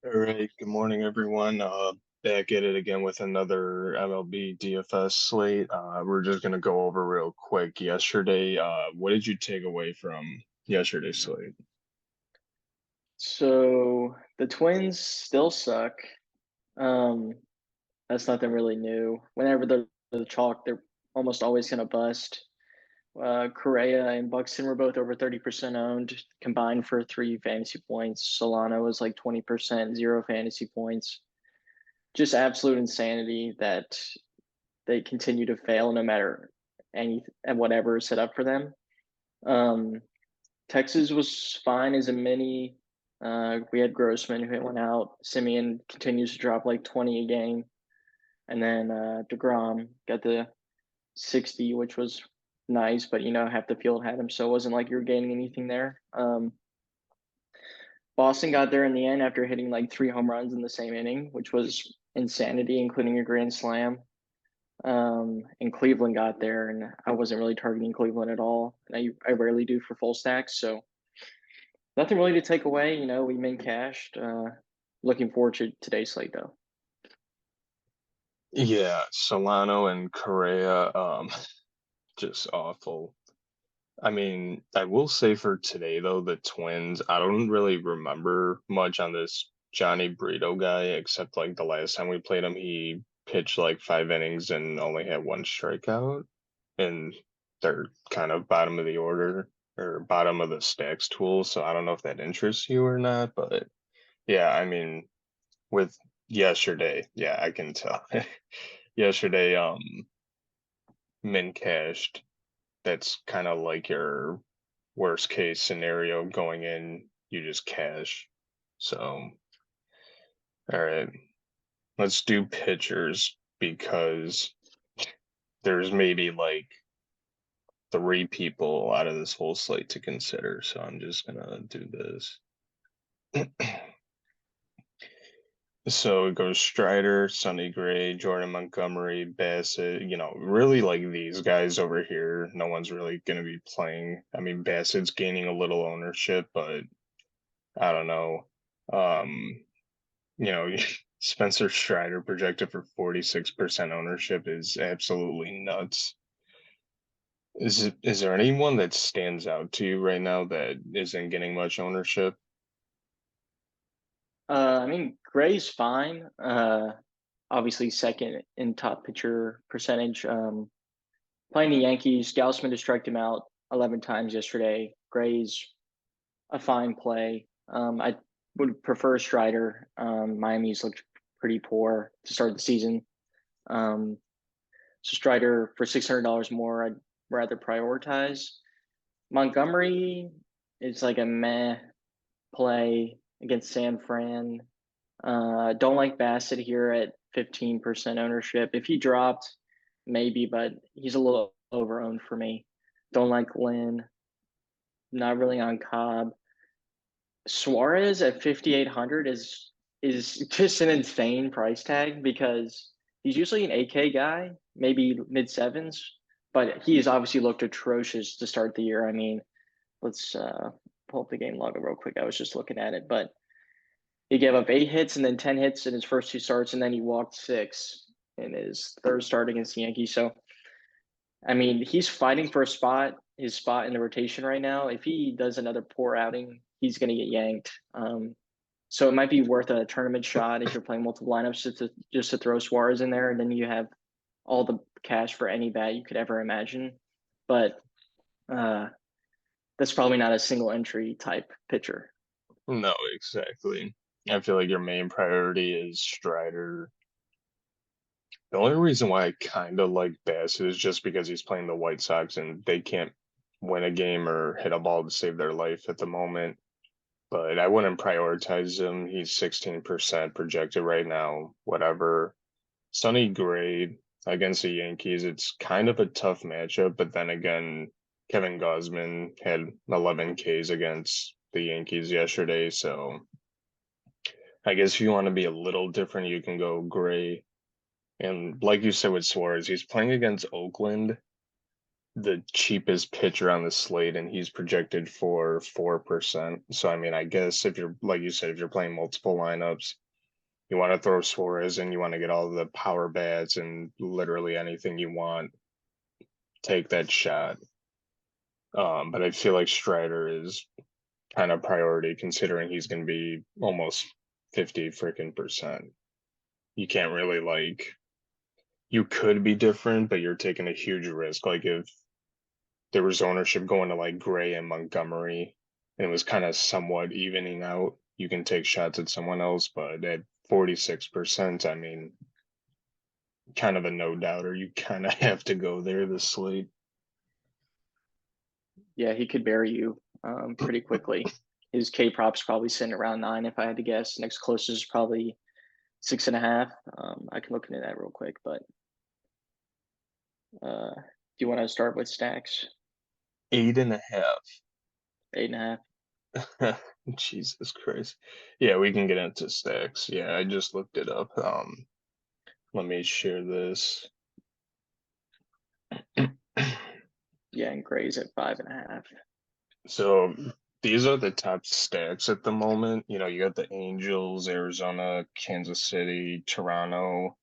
All right, good morning, everyone. Back at it again with another MLB DFS slate. We're just gonna go over real quick. Yesterday, what did you take away from yesterday's slate? So the Twins still suck. Um, that's nothing really new. Whenever they're the chalk, they're almost always gonna bust. Correa and Buxton were both over 30% owned, combined for 3 fantasy points. Solano was like 20%, 0 fantasy points. Just absolute insanity that they continue to fail no matter any and whatever is set up for them. Um, Texas was fine as a mini. We had Grossman who went out. Simeon continues to drop like 20 a game. And then DeGrom got the 60, which was nice, but half the field had him. So it wasn't like you were gaining anything there. Boston got there in the end after hitting like 3 home runs in the same inning, which was insanity, including a grand slam. And Cleveland got there, and I wasn't really targeting Cleveland at all. I rarely do for full stacks. So nothing really to take away. We main cashed. Looking forward to today's slate though. Yeah, Solano and Correa, just awful. I mean, I will say for today though, the Twins, I don't really remember much on this Johnny Brito guy, except like the last time we played him, he pitched like 5 innings and only had one strikeout. And they're kind of bottom of the order or bottom of the stacks tool. So I don't know if that interests you or not, but yeah, I mean, with yesterday, yeah, I can tell. Yesterday, min cashed. That's kind of like your worst case scenario going in, you just cash. So, all right, let's do pitchers because there's maybe like three people out of this whole slate to consider. So I'm just gonna do this. So it goes Strider, Sonny Gray, Jordan Montgomery, Bassett, really like these guys over here. No one's really going to be playing. I mean, Bassett's gaining a little ownership, but I don't know. Um, you know, Spencer Strider projected for 46% ownership is absolutely nuts. Is there anyone that stands out to you right now that isn't getting much ownership? I mean, Gray's fine. Obviously second in top pitcher percentage. Playing the Yankees, Gausman just striked him out 11 times yesterday. Gray's a fine play. I would prefer Strider. Miami's looked pretty poor to start the season. Um, so Strider for $600 more, I'd rather prioritize. Montgomery is like a meh play against San Fran. Don't like Bassett here at 15% ownership. If he dropped, maybe, but he's a little over owned for me. Don't like Lynn. Not really on Cobb. Suarez at 5,800 is just an insane price tag because he's usually an AK guy, maybe mid sevens, but he has obviously looked atrocious to start the year. I mean, let's pull up the game log real quick. I was just looking at it, but he gave up 8 hits and then 10 hits in his first two starts, and then he walked six in his third start against the Yankees. So I mean, he's fighting for his spot in the rotation right now. If he does another poor outing, he's going to get yanked. So it might be worth a tournament shot if you're playing multiple lineups just to throw Suarez in there, and then you have all the cash for any bat you could ever imagine. But uh, that's probably not a single entry type pitcher. No, exactly. I feel like your main priority is Strider. The only reason why I kind of like Bassett is just because he's playing the White Sox and they can't win a game or hit a ball to save their life at the moment. But I wouldn't prioritize him. He's 16% projected right now, whatever. Sonny Gray against the Yankees, it's kind of a tough matchup, but then again, Kevin Gausman had 11 Ks against the Yankees yesterday, so I guess if you want to be a little different, you can go Gray. And like you said with Suarez, he's playing against Oakland. the cheapest pitcher on the slate, and he's projected for 4%. So I mean, I guess if you're like you said, if you're playing multiple lineups, you want to throw Suarez and you want to get all the power bats and literally anything you want, take that shot. But I feel like Strider is kind of priority considering he's going to be almost 50 freaking percent. You can't really like you could be different, but you're taking a huge risk. Like if there was ownership going to like Gray and Montgomery, and it was kind of somewhat evening out. You can take shots at someone else, but at 46%, I mean, kind of a no doubter. You kind of have to go there this slate. Yeah, he could bury you pretty quickly. His K prop's probably sitting around 9 if I had to guess. Next closest is probably 6.5. I can look into that real quick, but do you want to start with stacks? 8.5. 8.5. Jesus Christ. Yeah, we can get into stacks. Yeah, I just looked it up. Let me share this. Yeah, and Gray's at 5.5. So these are the top stacks at the moment. You know, you got the Angels, Arizona, Kansas City, Toronto,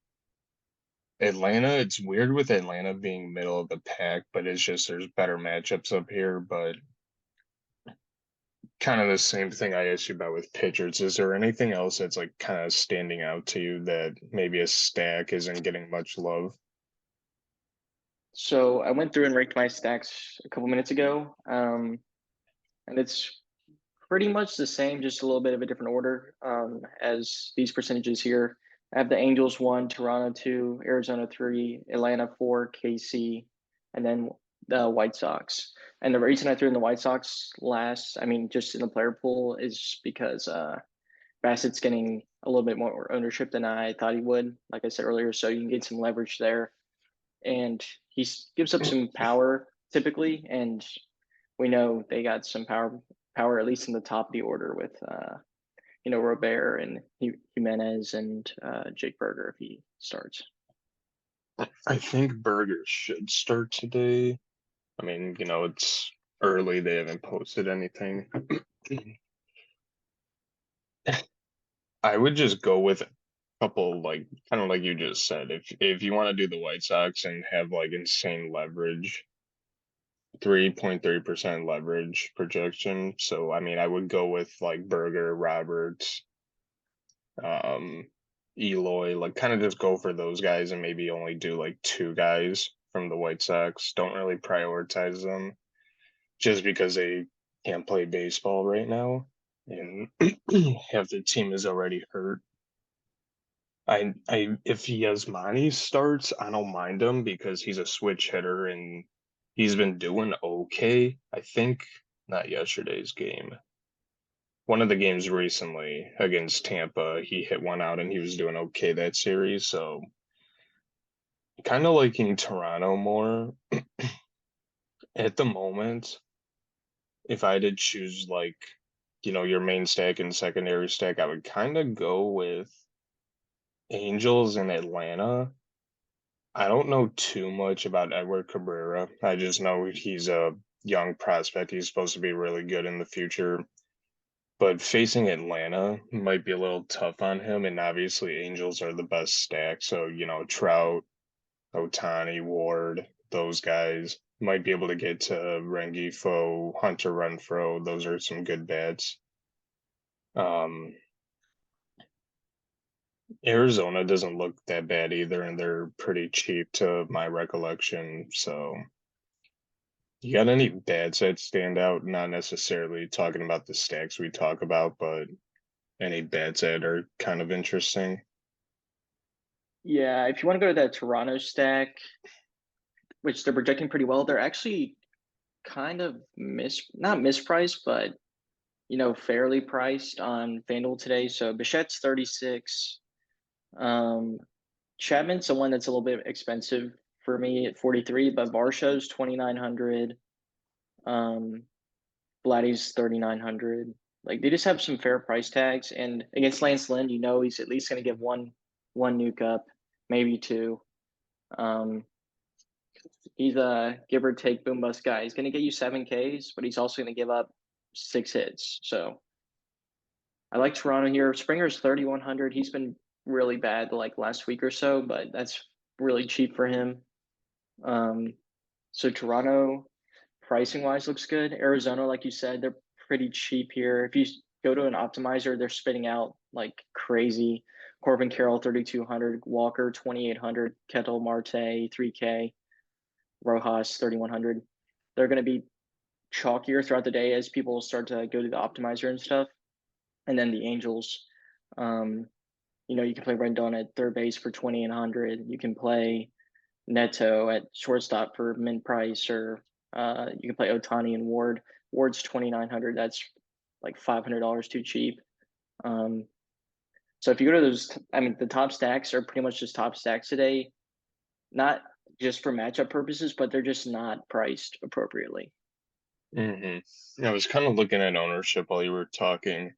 Atlanta. It's weird with Atlanta being middle of the pack, but it's just there's better matchups up here. But kind of the same thing I asked you about with pitchers. Is there anything else that's like kind of standing out to you that maybe a stack isn't getting much love? So I went through and ranked my stacks a couple minutes ago, and it's pretty much the same, just a little bit of a different order as these percentages here. I have the Angels 1, Toronto 2, Arizona 3, Atlanta 4, KC, and then the White Sox. And the reason I threw in the White Sox last, I mean, just in the player pool, is because Bassett's getting a little bit more ownership than I thought he would, like I said earlier. So you can get some leverage there. And he gives up some power typically. And we know they got some power at least in the top of the order with Robert and Jimenez and Jake Berger if he starts. I think Burgers should start today. I mean, you know, it's early. They haven't posted anything. I would just go with a couple like kind of like you just said. If you want to do the White Sox and have like insane leverage, 3.3% leverage projection. So I mean I would go with like Berger, Roberts, um, Eloy, like kind of just go for those guys and maybe only do like two guys from the White Sox. Don't really prioritize them just because they can't play baseball right now and half the team is already hurt. I if Yasmani starts, I don't mind him because he's a switch hitter and he's been doing okay. I think not yesterday's game. One of the games recently against Tampa, he hit one out and he was doing okay that series. So kind of liking Toronto more at the moment. If I did choose like, you know, your main stack and secondary stack, I would kind of go with Angels in Atlanta. I don't know too much about Edward Cabrera. I just know he's a young prospect. He's supposed to be really good in the future. But facing Atlanta might be a little tough on him. And obviously, Angels are the best stack. So, you know, Trout, Otani, Ward, those guys might be able to get to Rengifo, Hunter Renfroe. Those are some good bats. Um, Arizona doesn't look that bad either, and they're pretty cheap to my recollection. So, you got any bad sets stand out? Not necessarily talking about the stacks we talk about, but any bad set are kind of interesting. Yeah, if you want to go to that Toronto stack, which they're projecting pretty well, they're actually kind of not mispriced, but fairly priced on Fanduel today. So Bichette's 36. Um, Chapman's the one that's a little bit expensive for me at 43, but Varsho's 2,900. Um, Vladdy's 3,900. Like they just have some fair price tags, and against Lance Lynn, he's at least going to give one nuke up, maybe two. Um, He's a give or take boom bust guy. He's going to get you 7Ks, but he's also going to give up 6 hits. So I like Toronto here. Springer's 3,100. He's been really bad like last week or so, but that's really cheap for him. Um, so Toronto, pricing wise, looks good. Arizona, like you said, they're pretty cheap here. If you go to an optimizer, they're spitting out like crazy. Corbin Carroll, 3,200. Walker, 2,800. Kettle Marte, 3K. Rojas, 3,100. They're going to be chalkier throughout the day as people start to go to the optimizer and stuff. And then the Angels, um, you can play Rendon at third base for 2,800. You can play Neto at shortstop for mint price, or you can play Otani and Ward. Ward's 2,900. That's like $500 too cheap. So if you go to those, I mean, the top stacks are pretty much just top stacks today, not just for matchup purposes, but they're just not priced appropriately. I was kind of looking at ownership while you were talking.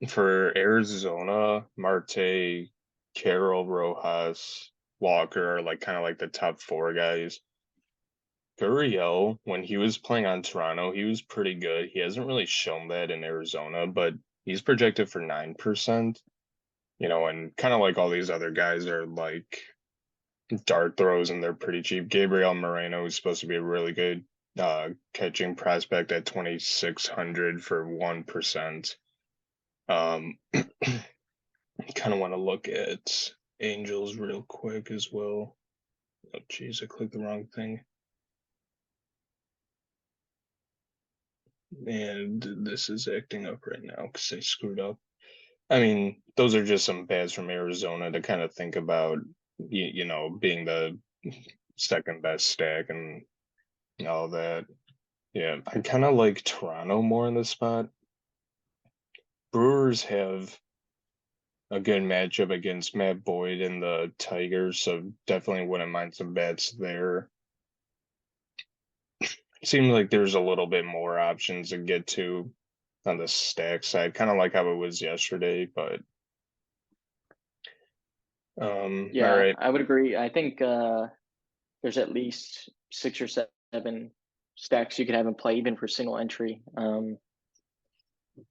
For Arizona, Marte, Carroll, Rojas, Walker are like kind of like the top four guys. Gurriel, when he was playing on Toronto, he was pretty good. He hasn't really shown that in Arizona, but he's projected for 9%, and kind of like all these other guys are like dart throws and they're pretty cheap. Gabriel Moreno is supposed to be a really good catching prospect at 2,600 for 1%. Kind of want to look at Angels real quick as well. Oh, geez, I clicked the wrong thing. And this is acting up right now because I screwed up. I mean, those are just some bats from Arizona to kind of think about, being the second best stack and all that. Yeah, I kind of like Toronto more in this spot. Brewers have a good matchup against Matt Boyd and the Tigers, so definitely wouldn't mind some bats there. Seems like there's a little bit more options to get to on the stack side, kind of like how it was yesterday, but all Yeah, right. I would agree. I think there's at least 6 or 7 stacks you could have in play, even for single entry.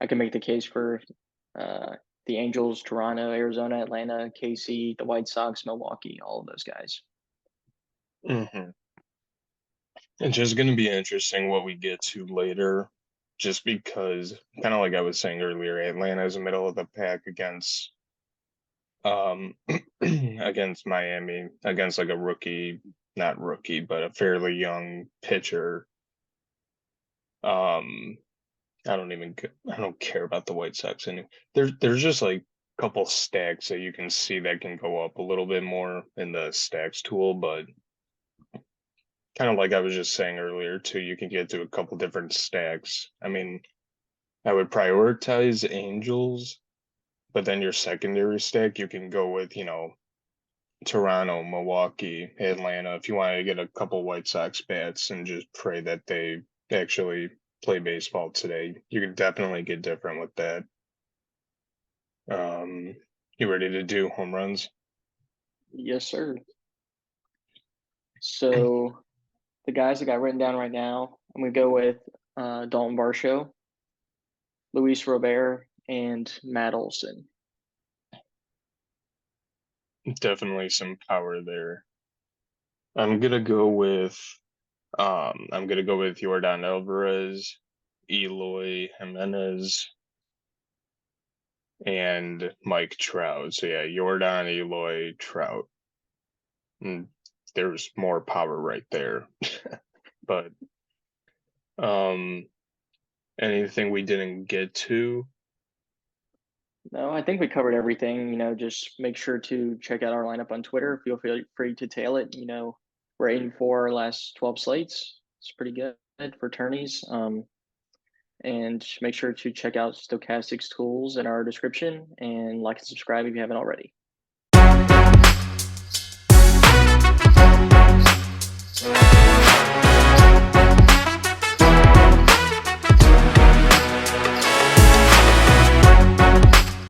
I can make the case for uh, the Angels, Toronto, Arizona, Atlanta, KC, the White Sox, Milwaukee, all of those guys. Mm-hmm. It's just going to be interesting what we get to later, just because, kind of like I was saying earlier, Atlanta is middle of the pack against against Miami, against like a rookie, not rookie, but a fairly young pitcher. Um, I don't care about the White Sox anymore. There's just like a couple stacks that you can see that can go up a little bit more in the stacks tool, but kind of like I was just saying earlier too, you can get to a couple different stacks. I mean, I would prioritize Angels, but then your secondary stack you can go with, Toronto, Milwaukee, Atlanta, if you want to get a couple White Sox bats and just pray that they actually play baseball today, you can definitely get different with that. Um, you ready to do home runs? Yes, sir. So the guys I got written down right now, I'm gonna go with Dalton Varsho, Luis Robert, and Matt Olson. Definitely some power there. I'm gonna go with Jordan Alvarez, Eloy Jimenez, and Mike Trout. So yeah, Jordan, Eloy, Trout. And there's more power right there. But um anything we didn't get to? No, I think we covered everything. Just make sure to check out our lineup on Twitter. Feel free to tail it. We're aiming for our last 12 slates. It's pretty good for tourneys. And make sure to check out Stochastics tools in our description and like and subscribe if you haven't already.